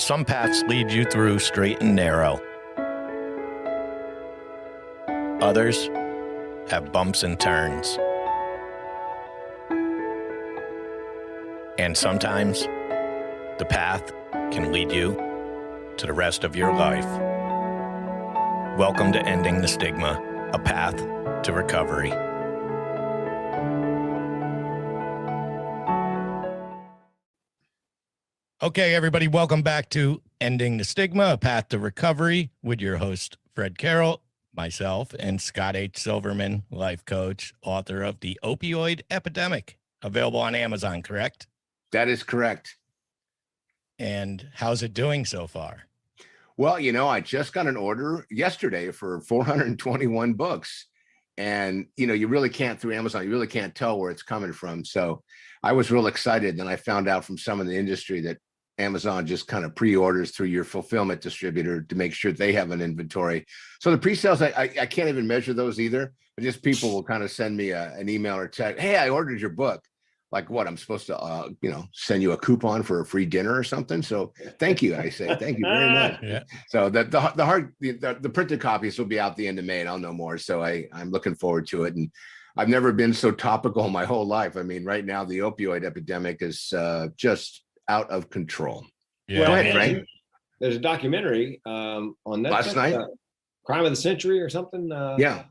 Some paths lead you through straight and narrow. Others have bumps and turns. And sometimes the path can lead you to the rest of your life. Welcome to Ending the Stigma, a path to recovery. Okay, everybody, welcome back to Ending the Stigma, a path to recovery with your host, Fred Carroll, myself, and Scott H. Silverman, life coach, author of The Opioid Epidemic, available on Amazon, correct? That is correct. And how's it doing so far? Well, you know, I just got an order yesterday for 421 books. And, you know, you really can't through Amazon, you really can't tell where it's coming from. So I was real excited. Then I found out from some in the industry that Amazon just kind of pre-orders through your fulfillment distributor to make sure they have an inventory. So the pre-sales, I can't even measure those either. But just people will kind of send me an email or text. Hey, I ordered your book. Like what? I'm supposed to, send you a coupon for a free dinner or something. So thank you. I say thank you very much. Yeah. So the printed copies will be out the end of May, and I'll know more. So I'm looking forward to it. And I've never been so topical my whole life. I mean, right now the opioid epidemic is just out of control. Yeah. Go ahead, Frank. There's a documentary on Netflix, Last night, Crime of the Century or something. Yeah,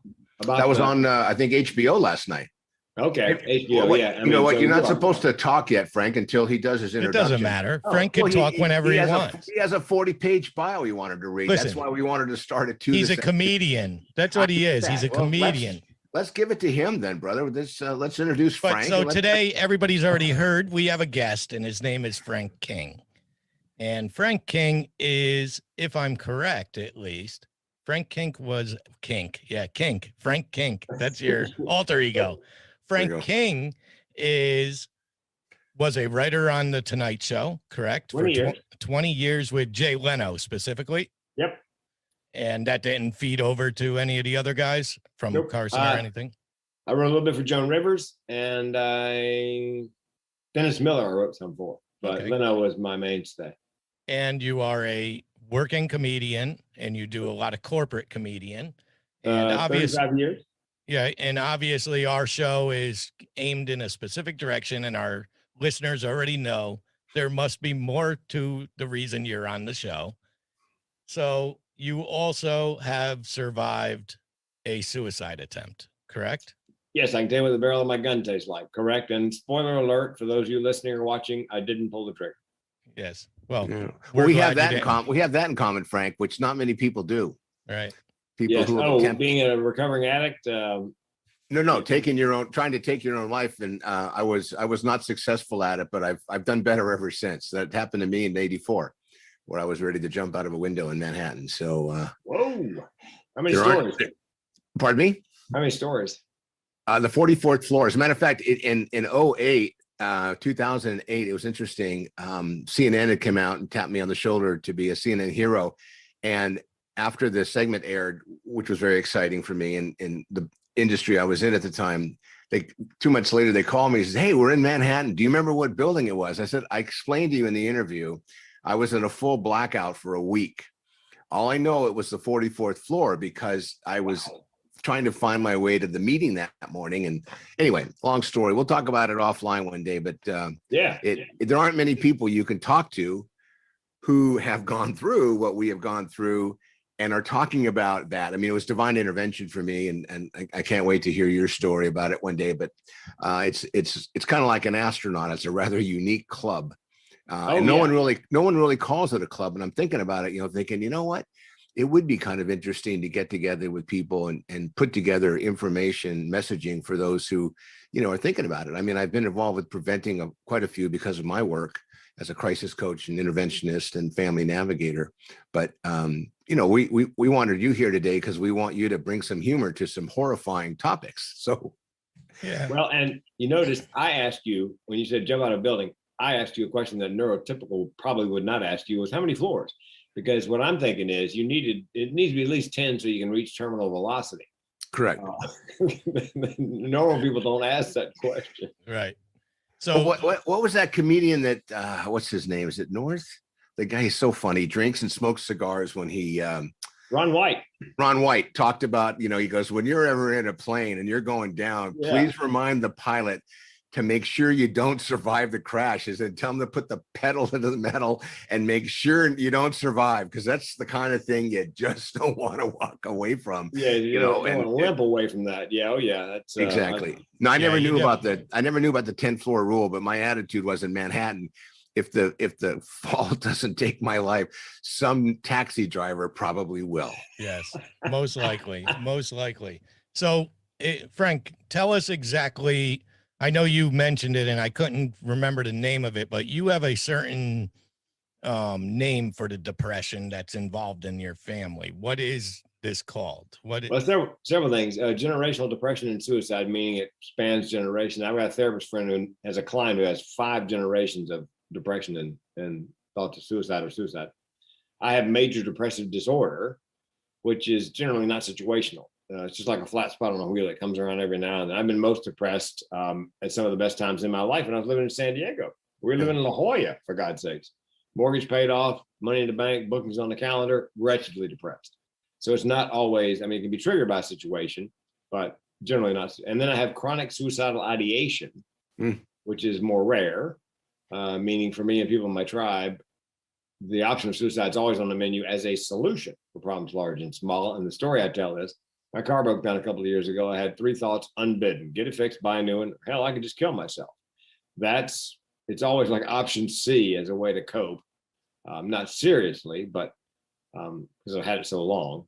about that was on I think HBO last night. Okay, HBO. Well, Yeah, you know what? You're not supposed to talk yet, Frank, until he does his It introduction. doesn't matter. Frank can talk whenever he wants. He has a 40-page bio he wanted to read. Listen, that's why we wanted to start at 2. He's a comedian. That's what he is. He's a comedian. Let's give it to him then, brother. Let's introduce Frank. So today, everybody's already heard, we have a guest, and his name is Frank King. And Frank King is, if I'm correct, at least, Frank Kink was Kink. Yeah, Kink. Frank Kink. That's your alter ego. Frank King was a writer on The Tonight Show, correct? 20 years. 20 years with Jay Leno specifically. Yep. And that didn't feed over to any of the other guys from Carson or anything? I wrote a little bit for Joan Rivers, and Dennis Miller I wrote some for, but Leno was my mainstay. And you are a working comedian, and you do a lot of corporate comedian. And obviously, 35 years. Yeah, and obviously our show is aimed in a specific direction, and our listeners already know there must be more to the reason you're on the show. So you also have survived a suicide attempt, correct? Yes, I can tell you what the barrel of my gun tastes like, correct? And spoiler alert, for those of you listening or watching, I didn't pull the trigger. Yes. Well, we have that in common. We have that in common, Frank, which not many people do. Right. People who being a recovering addict. Trying to take your own life, and I was not successful at it, but I've done better ever since. That happened to me in '84, where I was ready to jump out of a window in Manhattan. So, whoa! How many stories? Pardon me? How many stories? The 44th floor. As a matter of fact, in 2008, it was interesting. CNN had come out and tapped me on the shoulder to be a CNN hero, and after the segment aired, which was very exciting for me and in the industry I was in at the time, 2 months later, they called me and said, "Hey, we're in Manhattan. Do you remember what building it was?" I said, "I explained to you in the interview, I was in a full blackout for a week. All I know, it was the 44th floor because I was trying to find my way to the meeting that morning." And anyway, long story. We'll talk about it offline one day, but there aren't many people you can talk to who have gone through what we have gone through and are talking about that. I mean, it was divine intervention for me, and I can't wait to hear your story about it one day. But it's kind of like an astronaut. It's a rather unique club, and no one really calls it a club. And I'm thinking about it, thinking, you know what, it would be kind of interesting to get together with people and put together information, messaging for those who, are thinking about it. I mean, I've been involved with preventing quite a few because of my work as a crisis coach and interventionist and family navigator. But, we wanted you here today because we want you to bring some humor to some horrifying topics. So, yeah. Well, and you noticed I asked you, when you said jump out of a building, I asked you a question that neurotypical probably would not ask you, was how many floors? Because what I'm thinking is it needs to be at least 10 so you can reach terminal velocity. Correct. Normal people don't ask that question. Right. So what was that comedian that what's his name? Is it North? the guy is so funny. He drinks and smokes cigars when Ron White. Ron White talked about, he goes, when you're ever in a plane and you're going down, Yeah. please remind the pilot to make sure you don't survive the crash. Is and tell them to put the pedal into the metal and make sure you don't survive, because that's the kind of thing you just don't want to walk away from. Yeah, you don't and want to limp away from that. Yeah, oh yeah, that's exactly. No, I Yeah, never you knew about I never knew about the 10th floor rule, but my attitude was in Manhattan, if the fall doesn't take my life, some taxi driver probably will. Yes, most likely, most likely. So, Frank, tell us exactly. I know you mentioned it, and I couldn't remember the name of it, but you have a certain name for the depression that's involved in your family. What is this called? well, several things. Generational depression and suicide, meaning it spans generations. I've got a therapist friend who has a client who has 5 generations of depression and thoughts of suicide or suicide. I have major depressive disorder, which is generally not situational. It's just like a flat spot on a wheel that comes around every now and then. I've been most depressed at some of the best times in my life when I was living in San Diego. We were living in La Jolla, for God's sakes. Mortgage paid off, money in the bank, bookings on the calendar, wretchedly depressed. So it's not always, I mean, it can be triggered by a situation, but generally not. And then I have chronic suicidal ideation, which is more rare, meaning for me and people in my tribe, the option of suicide is always on the menu as a solution for problems large and small. And the story I tell is, my car broke down a couple of years ago. I had 3 thoughts unbidden: get it fixed, buy a new one. Hell, I could just kill myself. It's always like option C as a way to cope. Not seriously, but because I've had it so long.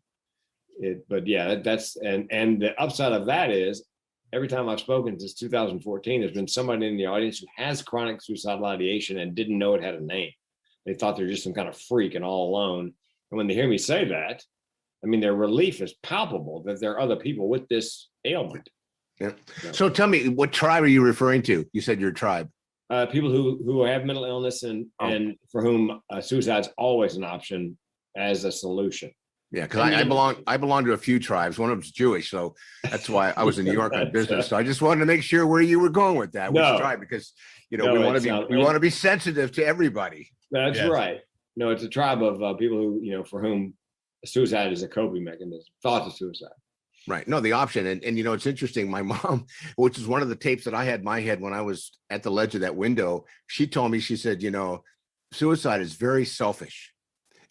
But yeah, that's and the upside of that is every time I've spoken since 2014, there's been somebody in the audience who has chronic suicidal ideation and didn't know it had a name. They thought they're just some kind of freak and all alone. And when they hear me say that, I mean, their relief is palpable that there are other people with this ailment. Yeah. So tell me, what tribe are you referring to? You said your tribe. People who have mental illness and for whom suicide's always an option as a solution. Yeah, because I belong to a few tribes. One of them's Jewish, so that's why I was in New York on business. So I just wanted to make sure where you were going with that, which tribe, because we want to be sensitive to everybody. That's right. No, it's a tribe of people who for whom suicide is a coping mechanism. Thoughts of suicide. Right. No, the option. And it's interesting. My mom, which is one of the tapes that I had in my head when I was at the ledge of that window, she told me, she said, suicide is very selfish.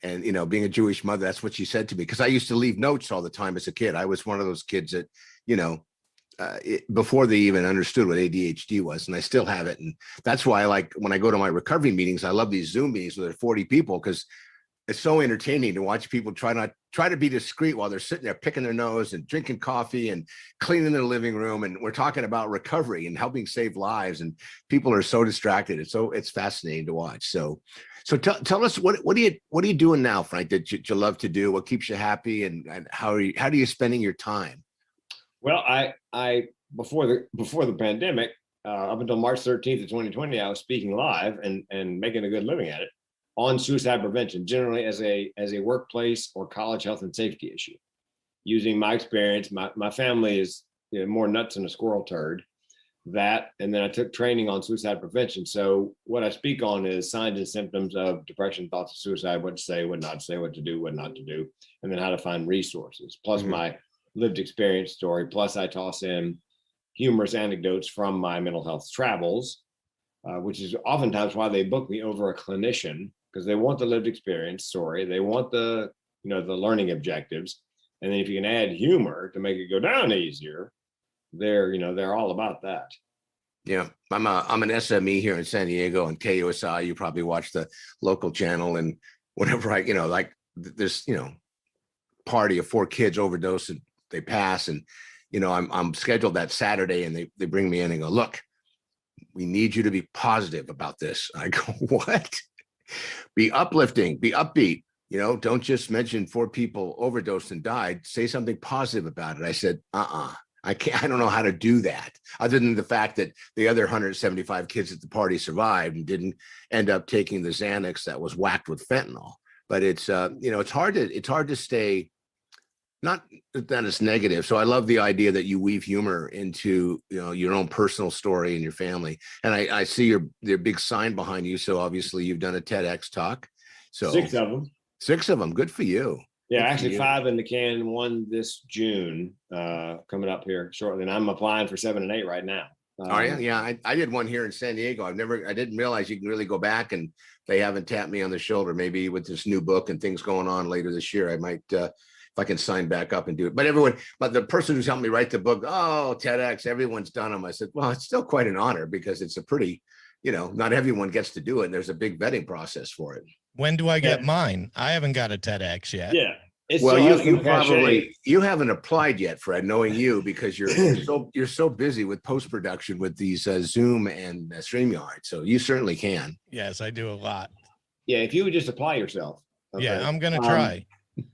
And, being a Jewish mother, that's what she said to me, because I used to leave notes all the time as a kid. I was one of those kids that, before they even understood what ADHD was, and I still have it. And that's why I like, when I go to my recovery meetings, I love these Zoom meetings where there are 40 people, because it's so entertaining to watch people try to be discreet while they're sitting there picking their nose and drinking coffee and cleaning their living room. And we're talking about recovery and helping save lives, and people are so distracted. It's fascinating to watch. So tell us, what are you doing now, Frank, that you love to do? What keeps you happy, and how are you spending your time? Well, I before the pandemic, up until March 13th of 2020, I was speaking live and making a good living at it on suicide prevention, generally as a workplace or college health and safety issue. Using my experience, my family is more nuts than a squirrel turd. That, and then I took training on suicide prevention. So what I speak on is signs and symptoms of depression, thoughts of suicide, what to say, what not to say, what to do, what not to do, and then how to find resources, plus my lived experience story. Plus I toss in humorous anecdotes from my mental health travels, which is oftentimes why they book me over a clinician, because they want the lived experience story. They want the the learning objectives. And then if you can add humor to make it go down easier, they're all about that. Yeah, I'm an SME here in San Diego, and KUSI. You probably watch the local channel, and whenever I like this party of 4 kids overdose and they pass, and I'm scheduled that Saturday, and they bring me in and go, look, we need you to be positive about this. I go, what? Be uplifting, be upbeat. Don't just mention 4 people overdosed and died. Say something positive about it. I said, I can't. I don't know how to do that, other than the fact that the other 175 kids at the party survived and didn't end up taking the Xanax that was whacked with fentanyl. But it's it's hard to stay. Not that it's negative. So I love the idea that you weave humor into your own personal story and your family. And I see your big sign behind you. So obviously you've done a TEDx talk. So 6 of them. 6 of them. Good for you. Yeah, Good for actually you. 5 in the can, 1 this June, coming up here shortly. And I'm applying for 7 and 8 right now. Oh yeah, yeah. I did one here in San Diego. I didn't realize you can really go back, and they haven't tapped me on the shoulder. Maybe with this new book and things going on later this year, I might, if I can sign back up and do it. But the person who's helped me write the book, oh, TEDx, everyone's done them. I said, well, it's still quite an honor because it's a pretty, not everyone gets to do it. And there's a big vetting process for it. When do I get Yeah. mine? I haven't got a TEDx yet. Yeah. It Well, still has you some cachet. probably haven't applied yet, Fred, knowing you, because you're so busy with post-production with these Zoom and StreamYard. So you certainly can. Yes, I do a lot. Yeah, if you would just apply yourself. Yeah, I'm gonna try.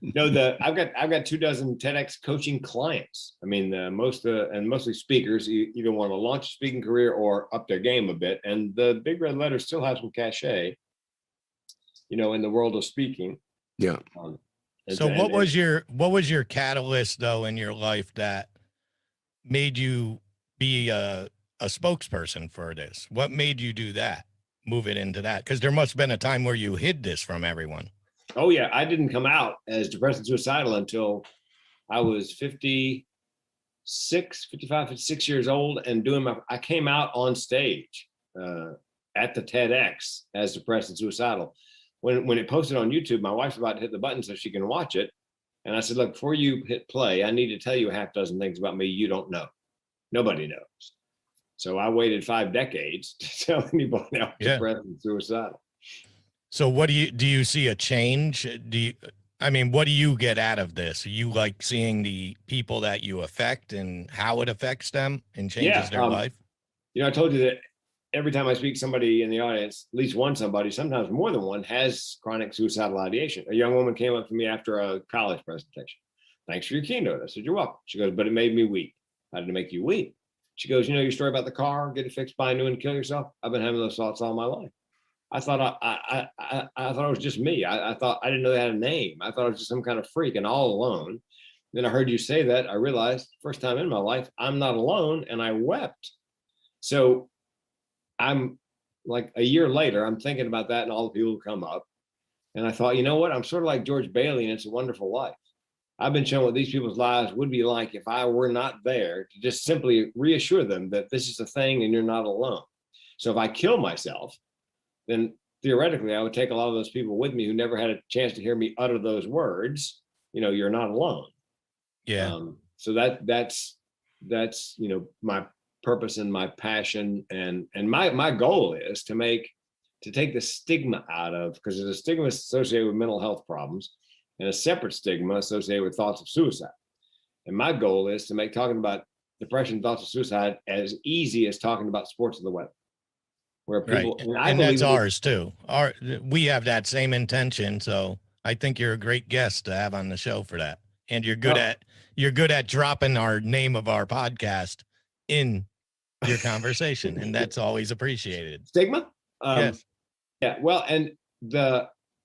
No, I've got 24 TEDx coaching clients. I mean, mostly speakers either want to launch a speaking career or up their game a bit. And the big red letters still have some cachet, in the world of speaking. Yeah. So what was your catalyst though in your life that made you be a spokesperson for this? What made you do that? Move it into that? Because there must have been a time where you hid this from everyone. Oh yeah, I didn't come out as depressed and suicidal until I was 55, 56 years old, and I came out on stage at the TEDx as depressed and suicidal. When it posted on YouTube, my wife's about to hit the button so she can watch it. And I said, look, before you hit play, I need to tell you a half dozen things about me you don't know. Nobody knows. So I waited 5 decades to tell anybody else depressed and suicidal. So what do you see a change? What do you get out of this? Are you like seeing the people that you affect and how it affects them and changes their life? I told you that every time I speak, somebody in the audience, at least one somebody, sometimes more than one, has chronic suicidal ideation. A young woman came up to me after a college presentation. Thanks for your keynote. I said, you're welcome. She goes, but it made me weep. How did it make you weep? She goes, your story about the car, get it fixed, buy a new one, kill yourself. I've been having those thoughts all my life. I thought I thought it was just me. I thought I didn't know they had a name. I thought it was just some kind of freak and all alone. Then I heard you say that. I realized first time in my life, I'm not alone, and I wept. So I'm like a year later, I'm thinking about that and all the people who come up. And I thought, you know what? I'm sort of like George Bailey in It's a Wonderful Life. I've been shown what these people's lives would be like if I were not there, to just simply reassure them that this is a thing and you're not alone. So if I kill myself, then theoretically I would take a lot of those people with me who never had a chance to hear me utter those words. You're not alone. Yeah. So that's my purpose and my passion, and my goal is to take the stigma out of, because there's a stigma associated with mental health problems and a separate stigma associated with thoughts of suicide. And my goal is to make talking about depression, thoughts of suicide as easy as talking about sports of the weather. Where people, right. And that's ours too. We have that same intention. So I think you're a great guest to have on the show for that. And you're good at dropping our name of our podcast in your conversation, and that's always appreciated. Stigma? Yes. Yeah. Well, and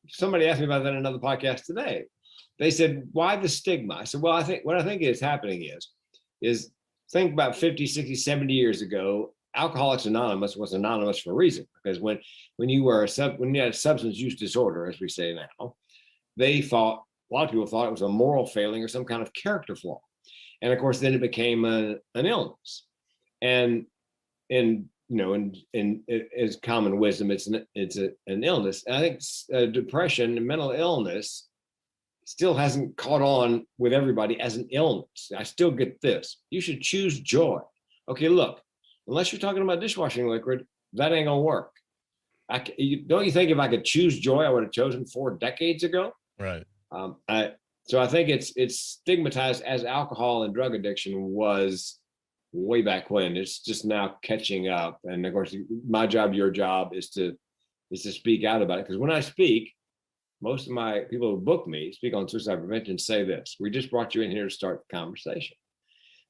somebody asked me about that in another podcast today. They said, why the stigma? I said, well, what I think is happening is think about 50, 60, 70 years ago, Alcoholics Anonymous was anonymous for a reason, because when you had a substance use disorder, as we say now, a lot of people thought it was a moral failing or some kind of character flaw. And of course, then it became an illness. And as common wisdom, it's an illness. And I think depression and mental illness still hasn't caught on with everybody as an illness. I still get this. You should choose joy. Okay, look, unless you're talking about dishwashing liquid, that ain't gonna work. Don't you think if I could choose joy, I would have chosen 4 decades ago? Right. So I think it's stigmatized as alcohol and drug addiction was way back when. It's just now catching up. And of course, my job, your job is to speak out about it. Because when I speak, most of my people who book me speak on suicide prevention say this: we just brought you in here to start the conversation.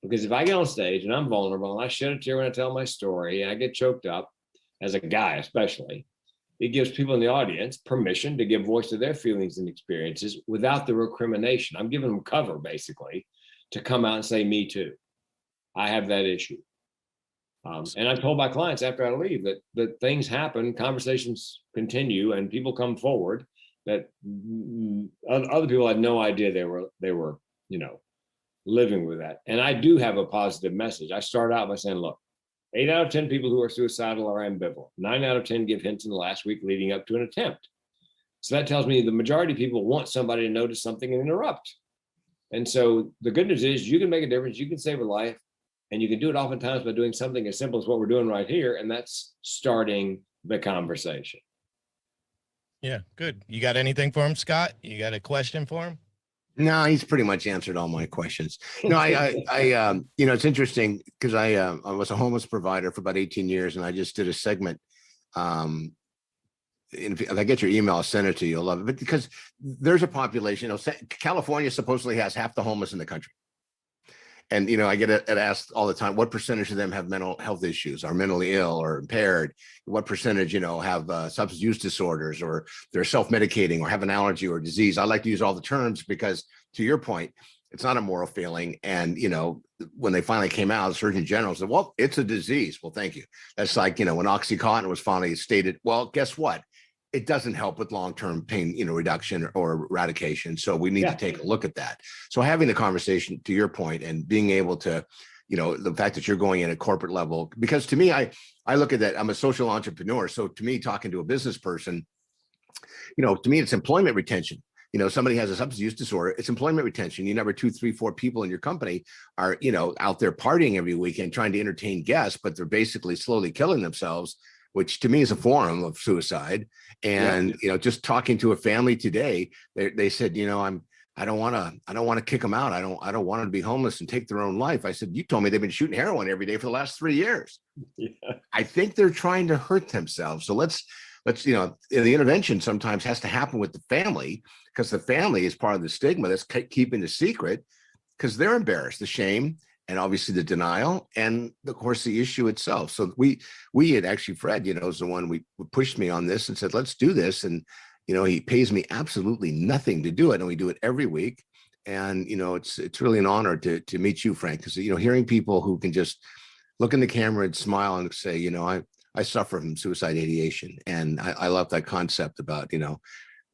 Because if I get on stage and I'm vulnerable and I shed a tear when I tell my story and I get choked up, as a guy especially, it gives people in the audience permission to give voice to their feelings and experiences without the recrimination. I'm giving them cover, basically, to come out and say, me too. I have that issue. And I've told my clients after I leave that things happen, conversations continue, and people come forward that other people had no idea they were, living with that. And I do have a positive message. I start out by saying, look, 8 out of 10 people who are suicidal are ambivalent. 9 out of 10 give hints in the last week leading up to an attempt. So that tells me the majority of people want somebody to notice something and interrupt. And so the good news is you can make a difference. You can save a life, and you can do it oftentimes by doing something as simple as what we're doing right here. And that's starting the conversation. Yeah, good. You got anything for him, Scott? You got a question for him? No, he's pretty much answered all my questions. No, it's interesting because I was a homeless provider for about 18 years, and I just did a segment. And if I get your email, I'll send it to you. You'll love it. But because there's a population, California supposedly has half the homeless in the country. And, I get it asked all the time, what percentage of them have mental health issues, are mentally ill or impaired? What percentage, have substance use disorders, or they're self-medicating or have an allergy or disease? I like to use all the terms because, to your point, it's not a moral failing. And, when they finally came out, the Surgeon General said, well, it's a disease. Well, thank you. That's like, when Oxycontin was finally stated, well, guess what? It doesn't help with long-term pain, reduction or eradication. So we need to take a look at that. So having the conversation, to your point, and being able to, the fact that you're going in at corporate level, because to me, I look at that, I'm a social entrepreneur. So to me, talking to a business person, to me, it's employment retention. Somebody has a substance use disorder, it's employment retention. You number 2, 3, 4 people in your company are, out there partying every weekend, trying to entertain guests, but they're basically slowly killing themselves, which to me is a form of suicide. And, just talking to a family today, they said, I don't want to kick them out. I don't want them to be homeless and take their own life. I said, you told me they've been shooting heroin every day for the last 3 years. Yeah. I think they're trying to hurt themselves. So let's, the intervention sometimes has to happen with the family, because the family is part of the stigma that's keeping the secret, because they're embarrassed, the shame, and obviously the denial, and of course the issue itself. So we had actually, Fred, is the one we pushed me on this and said, let's do this. And, he pays me absolutely nothing to do it. And we do it every week. And, it's really an honor to meet you, Frank, because, hearing people who can just look in the camera and smile and say, I suffer from suicide ideation. And I love that concept about,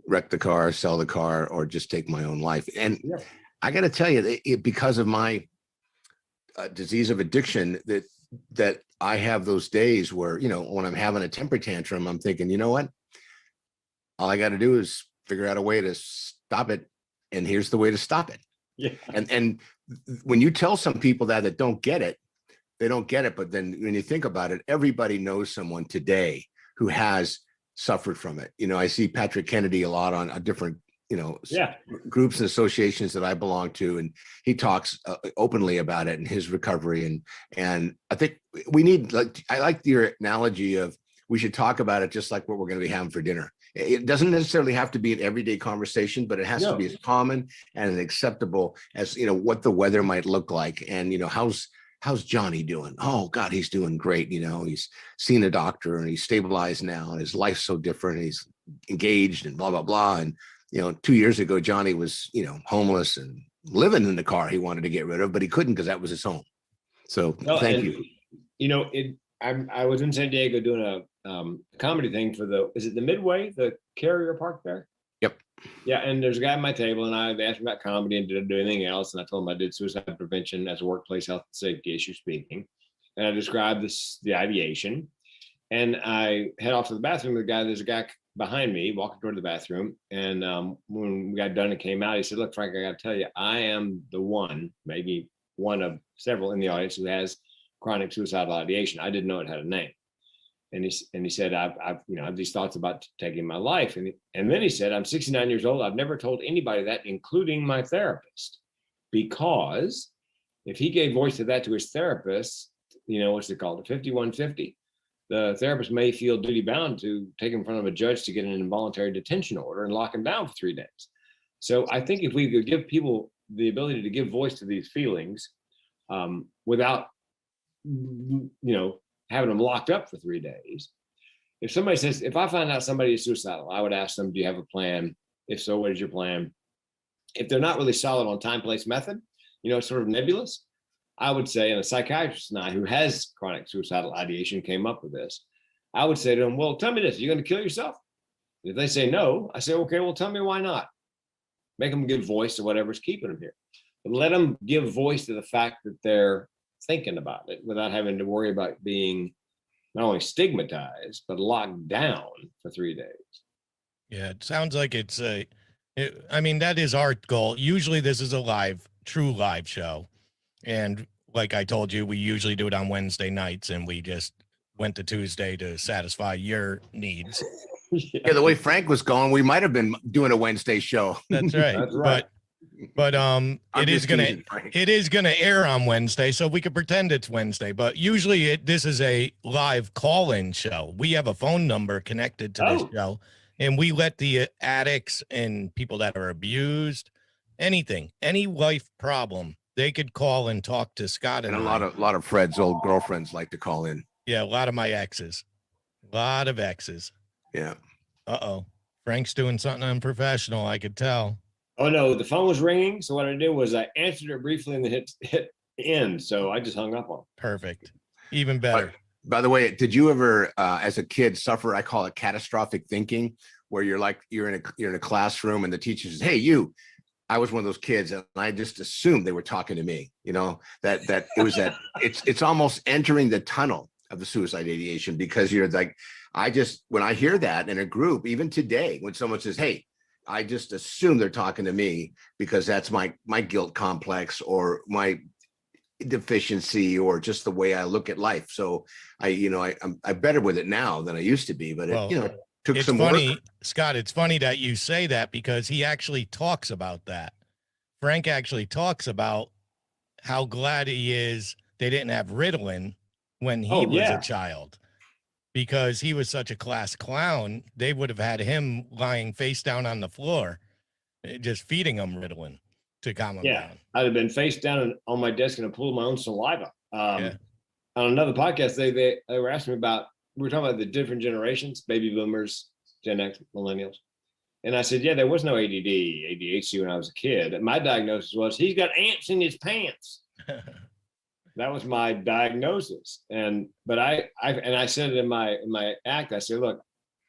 wreck the car, sell the car, or just take my own life. And I got to tell you, because of my disease of addiction, that I have those days where, when I'm having a temper tantrum, I'm thinking, you know what? All I got to do is figure out a way to stop it. And here's the way to stop it. Yeah. And when you tell some people that don't get it, they don't get it. But then when you think about it, everybody knows someone today who has suffered from it. I see Patrick Kennedy a lot on a different groups and associations that I belong to, and he talks openly about it and his recovery. And I think we need, I like your analogy of, we should talk about it just like what we're going to be having for dinner. It doesn't necessarily have to be an everyday conversation, but it has to be as common and acceptable as, what the weather might look like. And, how's Johnny doing? Oh God, he's doing great. He's seen a doctor and he's stabilized now, and his life's so different. He's engaged and blah, blah, blah. And, 2 years ago, Johnny was, homeless and living in the car he wanted to get rid of, but he couldn't because that was his home. So thank you. I was in San Diego doing a comedy thing for is it the Midway, the Carrier Park there? Yep. Yeah, and there's a guy at my table, and they asked me about comedy and did I do anything else, and I told him I did suicide prevention as a workplace health and safety issue speaking, and I described the ideation, and I head off to the bathroom with the guy. There's a guy behind me walking toward the bathroom, and when we got done and came out, he said, look, Frank, I got to tell you, I am the one, maybe one of several in the audience, who has chronic suicidal ideation. I didn't know it had a name. And he said, I have these thoughts about taking my life. And then he said, I'm 69 years old. I've never told anybody that, including my therapist, because if he gave voice to that to his therapist, what's it called? The 5150. The therapist may feel duty bound to take him in front of a judge to get an involuntary detention order and lock him down for 3 days. So I think if we could give people the ability to give voice to these feelings without, having them locked up for 3 days. If somebody says, if I find out somebody is suicidal, I would ask them, do you have a plan? If so, what is your plan? If they're not really solid on time, place, method, sort of nebulous, I would say, and a psychiatrist and I, who has chronic suicidal ideation, came up with this, I would say to them, well, tell me this, are you going to kill yourself? If they say no, I say, okay, well, tell me why not. Make them give voice to whatever's keeping them here. But let them give voice to the fact that they're thinking about it without having to worry about being not only stigmatized, but locked down for 3 days. Yeah, it sounds like I mean, that is our goal. Usually this is a true live show. And like I told you, we usually do it on Wednesday nights, and we just went to Tuesday to satisfy your needs. Yeah, the way Frank was going, we might have been doing a Wednesday show. That's right. That's right. But it is gonna air on Wednesday, so we could pretend it's Wednesday. But usually this is a live call-in show. We have a phone number connected to this show, and we let the addicts and people that are abused, any life problem, they could call and talk to Scott And and a lot of Fred's old girlfriends like to call in. Yeah, a lot of my exes. A lot of exes. Yeah. Uh-oh. Frank's doing something unprofessional, I could tell. Oh no, the phone was ringing. So what I did was I answered it briefly and then hit end. So I just hung up on it. Perfect. Even better. By the way, did you ever, as a kid, suffer? I call it catastrophic thinking, where you're in a classroom and the teacher says, "Hey, you." I was one of those kids, and I just assumed they were talking to me. You know, that it was that it's almost entering the tunnel of the suicide ideation, because you're like, when I hear that in a group, even today, when someone says, "Hey," I just assume they're talking to me, because that's my guilt complex or my deficiency or just the way I look at life. So I'm better with it now than I used to be, but it took some funny, work. Scott, it's funny that you say that, because he actually talks about that. Frank actually talks about how glad he is they didn't have Ritalin when he was a child, because he was such a class clown. They would have had him lying face down on the floor, just feeding him Ritalin to calm him down. I'd have been face down on my desk in a pool of my own saliva. On another podcast, they were asking me about, we were talking about the different generations, baby boomers, Gen X, millennials. And I said, yeah, there was no ADD, ADHD when I was a kid. My diagnosis was, he's got ants in his pants. That was my diagnosis. But I said it in my act, I said, look,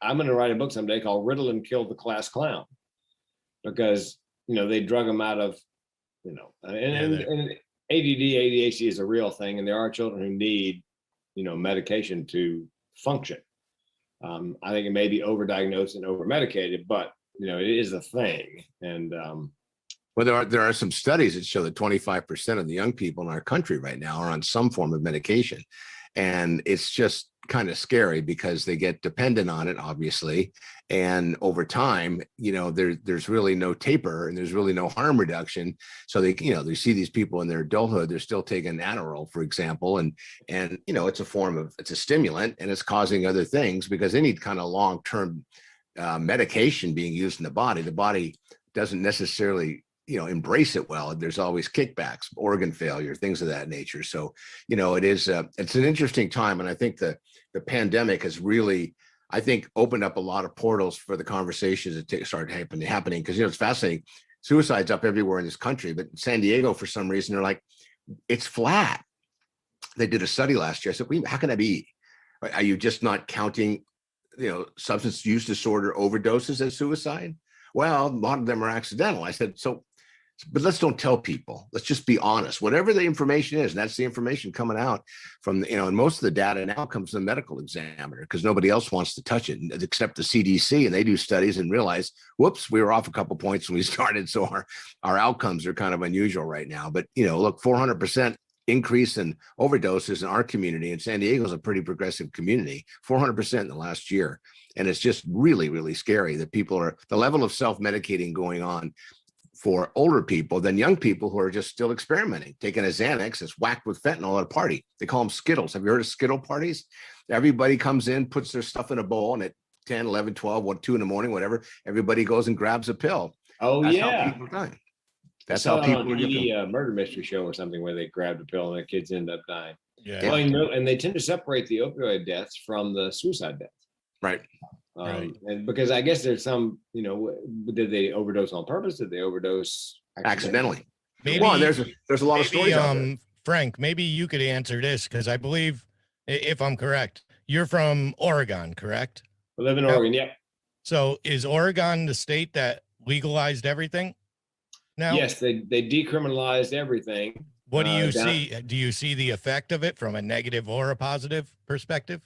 I'm going to write a book someday called Ritalin Killed the Class Clown, because, they drug him out of, and ADD, ADHD is a real thing. And there are children who need, medication to function. I think it may be overdiagnosed and overmedicated, but it is a thing. And well, there are some studies that show that 25% of the young people in our country right now are on some form of medication, and it's just kind of scary because they get dependent on it, obviously, and over time, there's really no taper and there's really no harm reduction. So they see these people in their adulthood, they're still taking Adderall, for example, and it's a stimulant, and it's causing other things because they need kind of long-term medication being used in the body. The body doesn't necessarily embrace it well. There's always kickbacks, organ failure, things of that nature. So it's an interesting time, and I think the pandemic has really, I think, opened up a lot of portals for the conversations that started happening, because it's fascinating. Suicide's up everywhere in this country, but in San Diego, for some reason, they're like, it's flat. They did a study last year. I said, how can that be? Are you just not counting substance use disorder overdoses as suicide? Well, a lot of them are accidental. I said, but let's don't tell people. Let's just be honest. Whatever the information is, and that's the information coming out from, and most of the data now comes from the medical examiner, because nobody else wants to touch it except the CDC, and they do studies and realize, whoops, we were off a couple points when we started. So our outcomes are kind of unusual right now. But, look, 400% increase in overdoses in our community, and San Diego is a pretty progressive community, 400% in the last year. And it's just really, really scary that the level of self-medicating going on for older people than young people who are just still experimenting, taking a Xanax that's whacked with fentanyl at a party. They call them Skittles. Have you heard of Skittle parties? Everybody comes in, puts their stuff in a bowl, and at 10, 11, 12, 2 in the morning, whatever, everybody goes and grabs a pill. Oh, that's yeah. how people are dying. That's how people are getting murder mystery show or something where they grabbed a pill and the kids end up dying. Yeah. Well, and they tend to separate the opioid deaths from the suicide deaths. Right. Right. And because I guess there's some, did they overdose on purpose? Did they overdose accidentally? Maybe, well, there's a lot of stories out there. Frank, maybe you could answer this, because I believe, if I'm correct, you're from Oregon, correct? I live in Oregon, yeah. So is Oregon the state that legalized everything now? Yes, they decriminalized everything. What do you down- see? Do you see the effect of it from a negative or a positive perspective?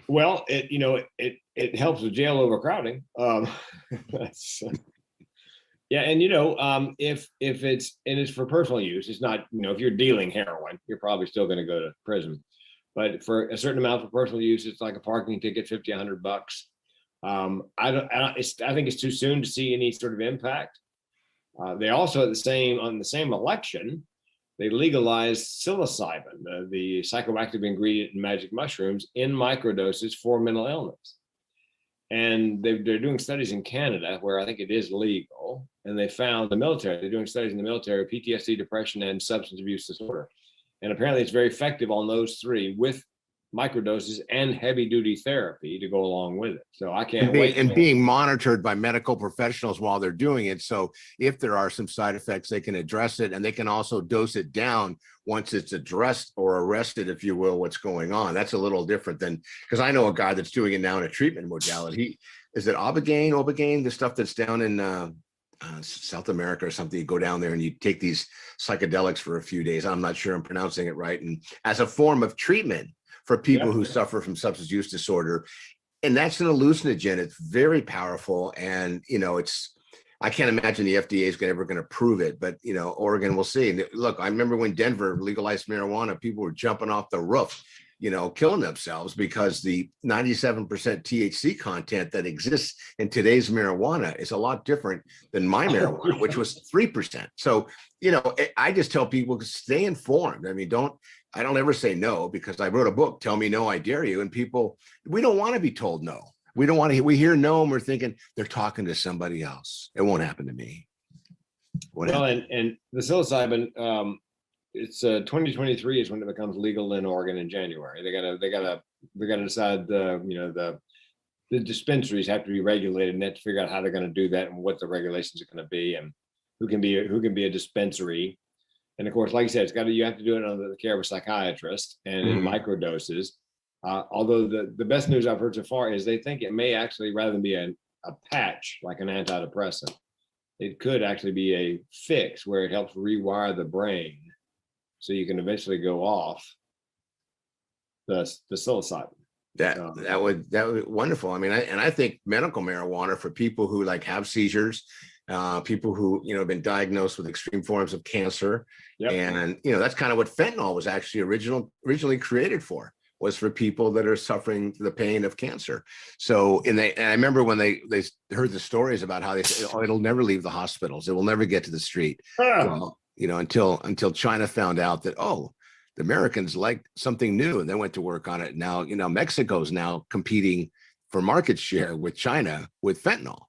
Well, it helps with jail overcrowding. That's, yeah, and if it's for personal use, it's not, if you're dealing heroin, you're probably still going to go to prison. But for a certain amount for personal use, it's like a parking ticket, $50, $100. I think it's too soon to see any sort of impact. They also on the same election, they legalized psilocybin, the psychoactive ingredient in magic mushrooms, in microdoses for mental illness. And they're doing studies in Canada where I think it is legal. And they found they're doing studies in the military, PTSD, depression, and substance abuse disorder. And apparently it's very effective on those three with microdoses and heavy duty therapy to go along with it. So I can't wait. And being monitored by medical professionals while they're doing it. So if there are some side effects, they can address it, and they can also dose it down once it's addressed or arrested, if you will, what's going on. That's a little different than, because I know a guy that's doing it now in a treatment modality. Is it Obigaine, the stuff that's down in South America or something? You go down there and you take these psychedelics for a few days. I'm not sure I'm pronouncing it right. And as a form of treatment for people who suffer from substance use disorder. And that's an hallucinogen. It's very powerful. And, I can't imagine the FDA is ever going to prove it, but, Oregon, we'll see. And look, I remember when Denver legalized marijuana, people were jumping off the roof, killing themselves because the 97% THC content that exists in today's marijuana is a lot different than my marijuana, which was 3%. So, I just tell people to stay informed. I mean, I don't ever say no, because I wrote a book, Tell Me No, I Dare You. And people, we don't want to be told no. We don't want to, we hear no and we're thinking they're talking to somebody else. It won't happen to me. Well, and the psilocybin, it's 2023 is when it becomes legal in Oregon in January. They gotta decide the dispensaries have to be regulated, and they have to figure out how they're going to do that and what the regulations are going to be and who can be a dispensary. And of course, like you said, you have to do it under the care of a psychiatrist and in microdoses. Although the best news I've heard so far is they think it may actually, rather than be a patch like an antidepressant, it could actually be a fix where it helps rewire the brain so you can eventually go off the psilocybin. That would be wonderful. I mean, I think medical marijuana for people who have seizures, people who have been diagnosed with extreme forms of cancer, and that's kind of what fentanyl was actually originally created for, was for people that are suffering the pain of cancer. So, and I remember when they heard the stories about how they said, oh, it'll never leave the hospitals, it will never get to the street. Well, until China found out that, oh, the Americans liked something new and they went to work on it. Now, Mexico's now competing for market share with China with fentanyl,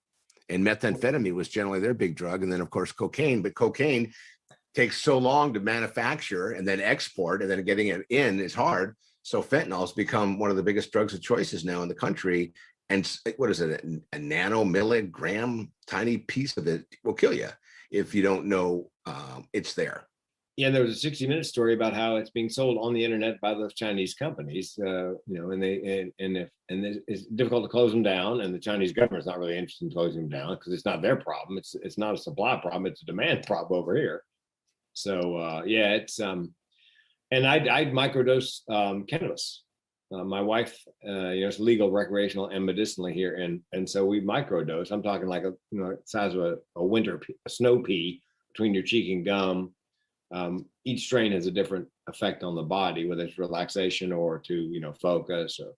and methamphetamine was generally their big drug. And then of course, cocaine, but cocaine takes so long to manufacture and then export, and then getting it in is hard. So fentanyl has become one of the biggest drugs of choices now in the country. And what is it? A nanomilligram, tiny piece of it will kill you if you don't know it's there. Yeah, there was a 60 Minutes story about how it's being sold on the internet by those Chinese companies, and it's difficult to close them down, and the Chinese government's not really interested in closing them down because it's not their problem. It's not a supply problem; it's a demand problem over here. So it's and I'd microdose cannabis. My wife, it's legal, recreational, and medicinally here, and so we microdose. I'm talking like size of a snow pea between your cheek and gum. Each strain has a different effect on the body, whether it's relaxation or to focus. Or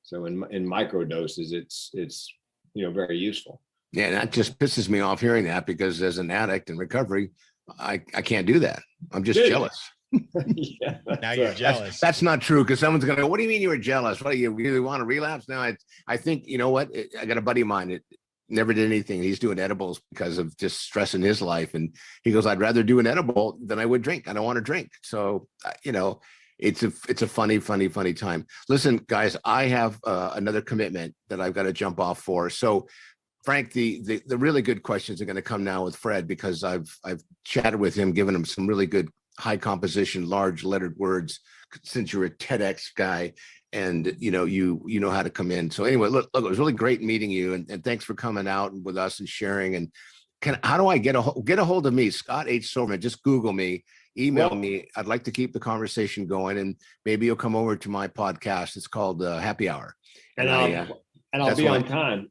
so in micro doses, it's very useful. Yeah, that just pisses me off hearing that, because as an addict in recovery, I can't do that. I'm just jealous. Yeah, now you're jealous. That's not true, because someone's gonna go, what do you mean you were jealous? What do you really want to relapse? No, I think, you know what? I got a buddy of mine that never did anything. He's doing edibles because of just stress in his life. And he goes, I'd rather do an edible than I would drink. I don't want to drink. So, it's a funny time. Listen, guys, I have another commitment that I've got to jump off for. So Frank, the really good questions are going to come now with Fred, because I've chatted with him, given him some really good high composition, large lettered words, since you're a TEDx guy. and you know how to come in. So anyway, look, it was really great meeting you, and thanks for coming out with us and sharing. And how do I get a hold of me? Scott H. Silverman. Just Google me, email me. I'd like to keep the conversation going, and maybe you'll come over to my podcast. It's called Happy Hour, and I'll be on time.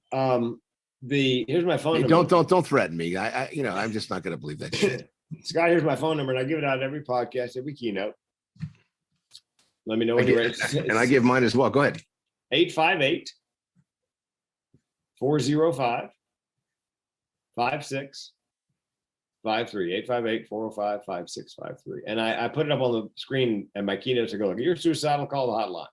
Here's my phone number. Don't threaten me. I'm just not going to believe that shit. Scott, here's my phone number, and I give it out every podcast, every keynote. Let me know when you're ready. And I give mine as well. Go ahead. 858 405 5653. 858 405 5653. And I put it up on the screen, and my keynotes to go, look, you're suicidal, call the hotline.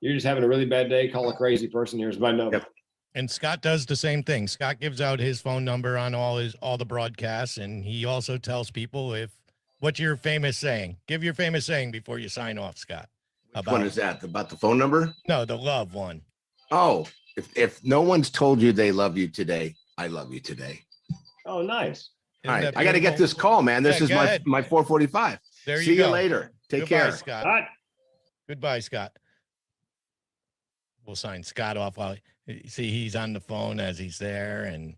You're just having a really bad day, call a crazy person. Here's my number. Yep. And Scott does the same thing. Scott gives out his phone number on all the broadcasts, and he also tells people what's your famous saying? Give your famous saying before you sign off, Scott. Which one is that? About the phone number? No, the love one. Oh, if no one's told you they love you today, I love you today. Oh, nice. All right, I got to get this call, man. This is my 4:45. There you go. See you later. Take care, Scott. Scott. Goodbye, Scott. We'll sign Scott off while see he's on the phone as he's there, and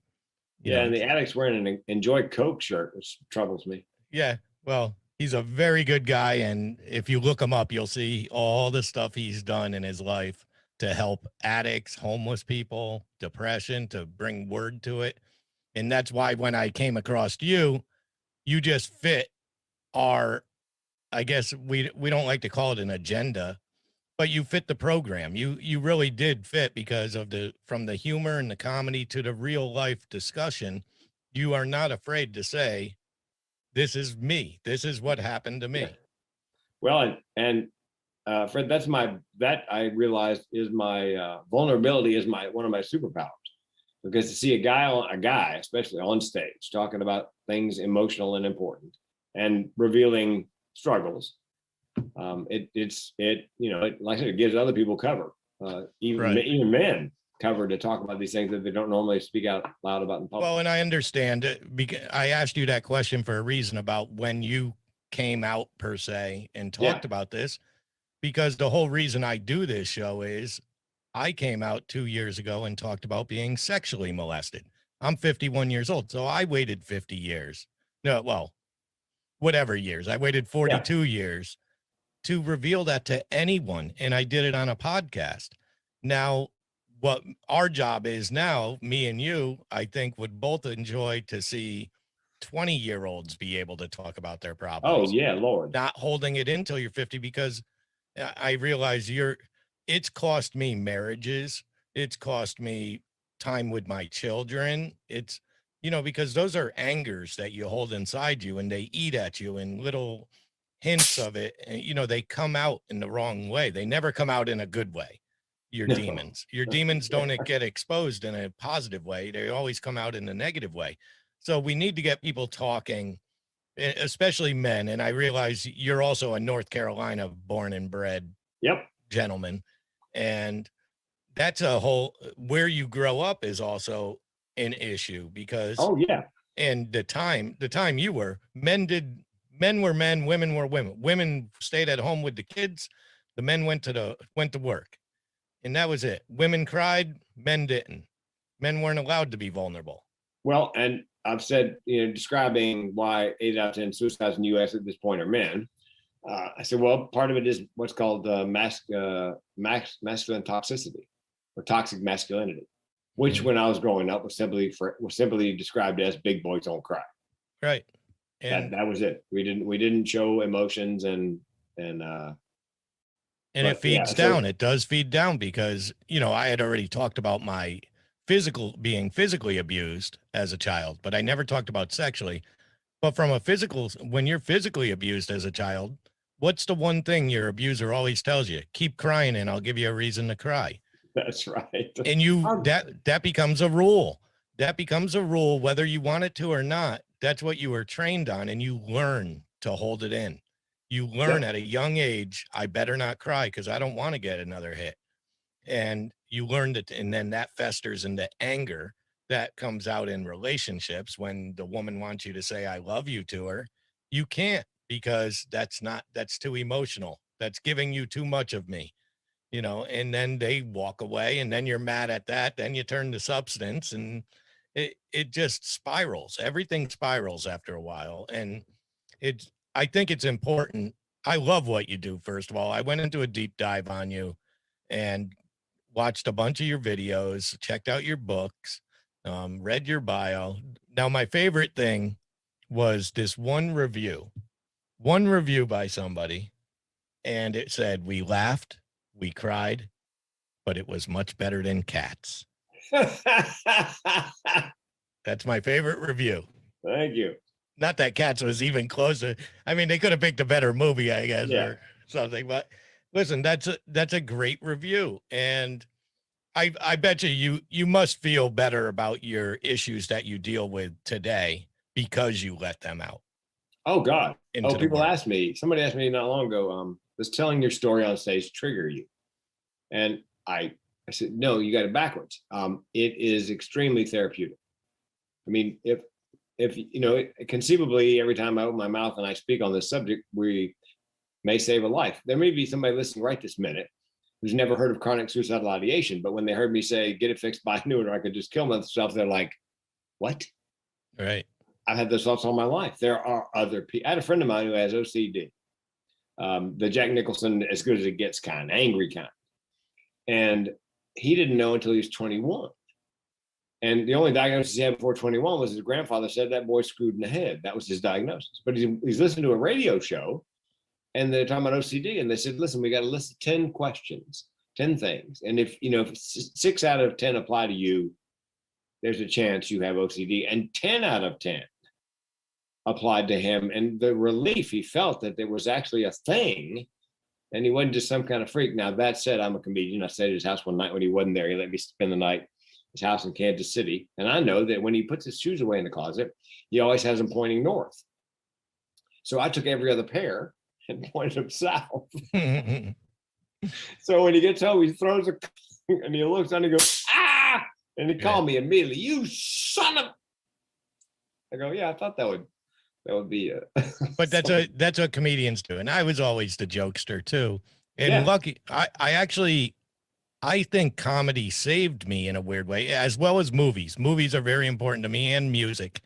and the addict's wearing an Enjoy Coke shirt, which troubles me. Yeah, well, he's a very good guy, and if you look him up, you'll see all the stuff he's done in his life to help addicts, homeless people, depression, to bring word to it. And that's why when I came across you just fit our, I guess we don't like to call it an agenda, but you fit the program. You really did fit because of from the humor and the comedy to the real life discussion. You are not afraid to say, this is me. This is what happened to me. Yeah. Well, and Fred, that I realized is my vulnerability is one of my superpowers, because to see a guy, especially on stage, talking about things emotional and important and revealing struggles, like I said, it gives other people cover, even men cover to talk about these things that they don't normally speak out loud about in public. Well, and I understand it, because I asked you that question for a reason about when you came out per se and talked about this, because the whole reason I do this show is I came out 2 years ago and talked about being sexually molested. I'm 51 years old, so I waited 50 years. No, well, whatever years. I waited 42 years to reveal that to anyone, and I did it on a podcast. Now, what our job is now, me and you, I think would both enjoy to see 20-year-olds be able to talk about their problems. Oh, yeah, Lord. Not holding it until you're 50, because I realize it's cost me marriages. It's cost me time with my children. It's, because those are angers that you hold inside you, and they eat at you in little hints of it. And, they come out in the wrong way. They never come out in a good way. Your demons don't get exposed in a positive way. They always come out in a negative way. So we need to get people talking, especially men. And I realize you're also a North Carolina born and bred gentleman. And that's where you grow up is also an issue, because and the time you were, men were men, women were women. Women stayed at home with the kids. The men went to work. And that was it. Women cried, men didn't. Men weren't allowed to be vulnerable. Well, and I've said, describing why 8 out of 10 suicides in the U.S. at this point are men. I said, well, part of it is what's called masculine toxicity, or toxic masculinity, which when I was growing up was simply described as big boys don't cry. Right. And that was it. We didn't show emotions and it feeds down. It does feed down, because, I had already talked about my being physically abused as a child, but I never talked about sexually. But when you're physically abused as a child, what's the one thing your abuser always tells you? Keep crying and I'll give you a reason to cry. That's right. And that becomes a rule. That becomes a rule, whether you want it to or not. That's what you were trained on, and you learn to hold it in. You learn at a young age, I better not cry because I don't want to get another hit. And you learn it, and then that festers into anger that comes out in relationships. When the woman wants you to say, I love you to her, you can't, because that's too emotional. That's giving you too much of me. you know, and then they walk away, and then you're mad at that. Then you turn to substance, and it just spirals. Everything spirals after a while. And I think it's important. I love what you do. First of all, I went into a deep dive on you and watched a bunch of your videos, checked out your books, read your bio. Now, my favorite thing was this one review by somebody, and it said, "We laughed, we cried, but it was much better than Cats." That's my favorite review. Thank you. Not that Cats was even closer. I mean, they could have picked a better movie, I guess, Yeah. or something. But listen, that's a great review, and I bet you must feel better about your issues that you deal with today because you let them out Oh God. into Oh, the people world. asked me. Somebody asked me not long ago. Does telling your story on stage trigger you? And I said, no, you got it backwards. It is extremely therapeutic. I mean, if you know, conceivably, every time I open my mouth and I speak on this subject, we may save a life. There may be somebody listening right this minute who's never heard of chronic suicidal ideation, but when they heard me say, "Get it fixed, buy new, or I could just kill myself," they're like, "What?" Right. I've had those thoughts all my life. There are other people. I had a friend of mine who has OCD, the Jack Nicholson, as good as it gets kind, angry kind. And he didn't know until he was 21. And the only diagnosis he had before 21 was his grandfather said that boy screwed in the head. That was his diagnosis. But he's listening to a radio show and they're talking about OCD. And they said, listen, we got a list of 10 questions, 10 things. And if 6 out of 10 apply to you, there's a chance you have OCD. And 10 out of 10 applied to him. And the relief he felt that there was actually a thing and he wasn't just some kind of freak. Now, that said, I'm a comedian. I stayed at his house one night when he wasn't there. He let me spend the night at his house in Kansas City. And I know that when he puts his shoes away in the closet, he always has them pointing north. So I took every other pair and pointed them south. So when he gets home, he throws a and he looks down and he goes, ah! And he called me immediately, you son of. I go, yeah, I thought that would be But that's what comedians do. And I was always the jokester too. And Yeah. lucky, I think comedy saved me in a weird way, as well as movies. Movies are very important to me, and music,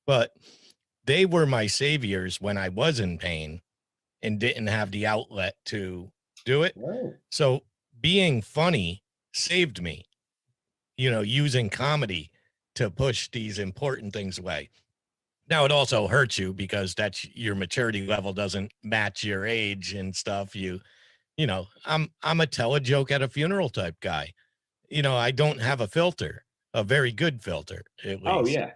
but they were my saviors when I was in pain and didn't have the outlet to do it. Oh. So being funny saved me, using comedy to push these important things away. Now it also hurts you because that's your maturity level doesn't match your age and stuff. I'm a tell a joke at a funeral type guy. I don't have a filter, a very good filter at least. Oh yeah.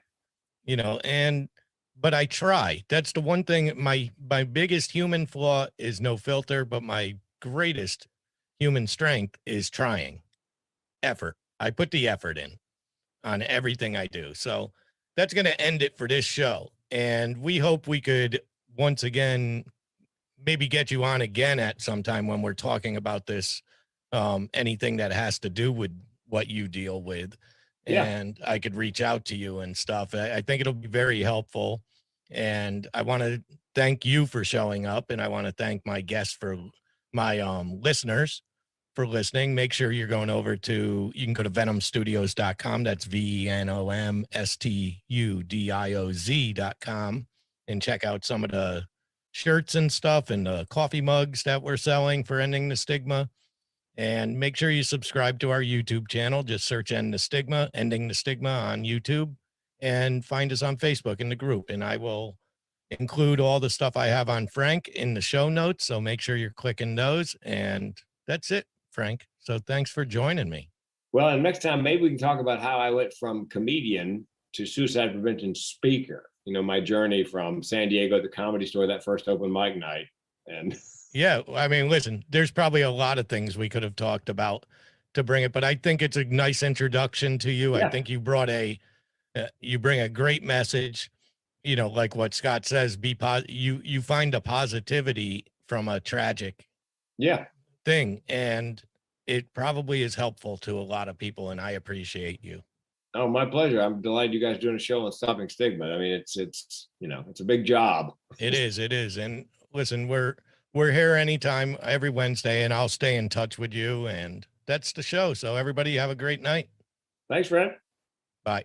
But I try. That's the one thing. My biggest human flaw is no filter, but my greatest human strength is trying. Effort. I put the effort in on everything I do. So that's going to end it for this show. And we hope we could once again maybe get you on again at some time when we're talking about this, anything that has to do with what you deal with. Yeah. And I could reach out to you and stuff. I think it'll be very helpful. And I want to thank you for showing up. And I want to thank my guests for my listeners for listening. Make sure you're going over to, you can go to venomstudios.com. That's venomstudios.com and check out some of the shirts and stuff and the coffee mugs that we're selling for Ending the Stigma. And make sure you subscribe to our YouTube channel. Just search Ending the Stigma on YouTube, and find us on Facebook in the group. And I will include all the stuff I have on Frank in the show notes. So make sure you're clicking those. And that's it, Frank. So thanks for joining me. Well, and next time maybe we can talk about how I went from comedian to suicide prevention speaker. My journey from San Diego at the Comedy Store, that first open mic night. And yeah, I mean, listen, there's probably a lot of things we could have talked about to bring it, but I think it's a nice introduction to you. Yeah. I think you brought you bring a great message, like what Scott says, you find a positivity from a tragic thing. And it probably is helpful to a lot of people. And I appreciate you. Oh, my pleasure. I'm delighted you guys are doing a show on stopping stigma. I mean, it's a big job. It is. And listen, we're we're here anytime, every Wednesday, and I'll stay in touch with you. And that's the show. So everybody have a great night. Thanks, Fred. Bye.